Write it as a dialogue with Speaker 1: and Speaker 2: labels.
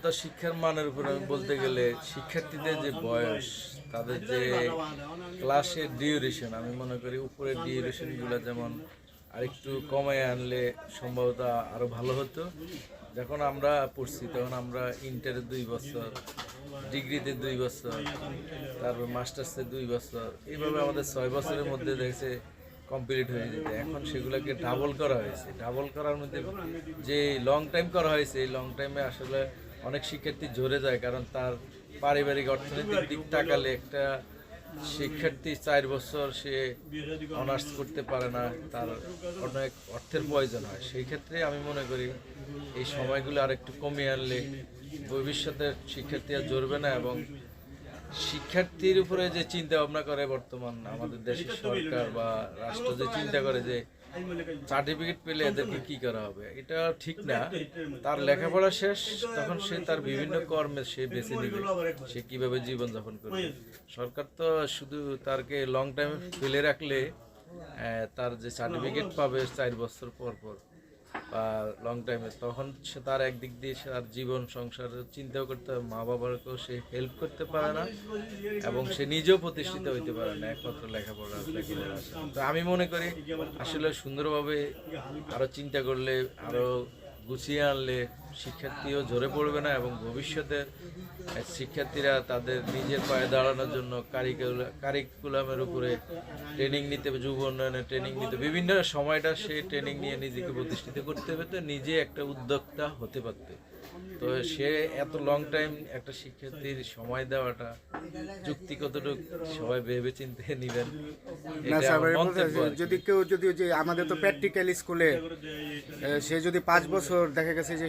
Speaker 1: গুণগত শিক্ষার মানের উপর আমি বলতে গেলে শিক্ষার্থীদের যে বয়স, তাদের যে ক্লাসের ডিউরেশন, আমি মনে করি উপরের ডিউরেশনগুলো যেমন আরেকটু কমায় আনলে সম্ভবত আরও ভালো হতো। যখন আমরা পড়ছি তখন আমরা ইন্টারে 2 বছর, ডিগ্রিতে 2 বছর, তারপর মাস্টার্সে 2 বছর, এইভাবে আমাদের 6 বছরের মধ্যে দেখছে কমপ্লিট হয়ে যেত। এখন সেগুলোকে ডাবল করা হয়েছে। ডাবল করার মধ্যে যে লং টাইম করা হয়েছে, এই লং টাইমে আসলে অনেক শিক্ষার্থী ঝরে যায়, কারণ তার পারিবারিক অর্থনৈতিক দিক তাকালে একটা শিক্ষার্থী 4 বছর সে অনার্স করতে পারে না, তার অনেক অর্থের প্রয়োজন হয়। সেই ক্ষেত্রে আমি মনে করি এই সময়গুলো আর একটু কমিয়ে আনলে ভবিষ্যতের শিক্ষার্থী আর ঝরবে না, এবং শিক্ষার্থীর উপরে যে চিন্তা ভাবনা করে বর্তমান আমাদের দেশের সরকার বা রাষ্ট্র, যে চিন্তা করে যে সার্টিফিকেট পেলে এদেরকে কি করা হবে, এটা ঠিক না। তার লেখাপড়া শেষ, তখন সে তার বিভিন্ন কর্মে সে বেছে নিবে সে কিভাবে জীবনযাপন করবে। সরকার তো শুধু তারকে লং টাইম ফেলে রাখলে তার যে সার্টিফিকেট পাবে 4 বছর পর পর বা লং টাইমে, তখন সে তার একদিক দিয়ে সে তার জীবন সংসারের চিন্তাও করতে হবে, মা বাবাকেও সে হেল্প করতে পারে না, এবং সে নিজেও প্রতিষ্ঠিত হইতে পারে না একমাত্র লেখাপড়া। তো আমি মনে করি আসলে সুন্দরভাবে আরো চিন্তা করলে, আরো গুছিয়ে আনলে শিক্ষার্থীও ঝরে পড়বে না, এবং ভবিষ্যতে শিক্ষার্থীরা তাদের নিজের পায়ে দাঁড়ানোর জন্য কারিকুলামের উপরে ট্রেনিং নিতে, যুব উন্নয়নের ট্রেনিং নিতে, বিভিন্ন সময়টা সে ট্রেনিং নিয়ে নিজেকে প্রতিষ্ঠিত করতে পারতো, নিজে একটা উদ্যোক্তা হতে পারতো। তো সে এত লং টাইম একটা শিক্ষার্থীর সময় দেওয়াটা যুক্তি কতটুকু সবাই ভেবে চিন্তে নিবেন।
Speaker 2: না
Speaker 1: এটা
Speaker 2: স্যার,
Speaker 1: আমার
Speaker 2: বলতে
Speaker 1: মন্তব্য আর কি।
Speaker 2: যদি কেউ যদি যে আমাদের তো প্র্যাকটিক্যাল স্কুলে সে যদি 5 বছর দেখা গেছে যে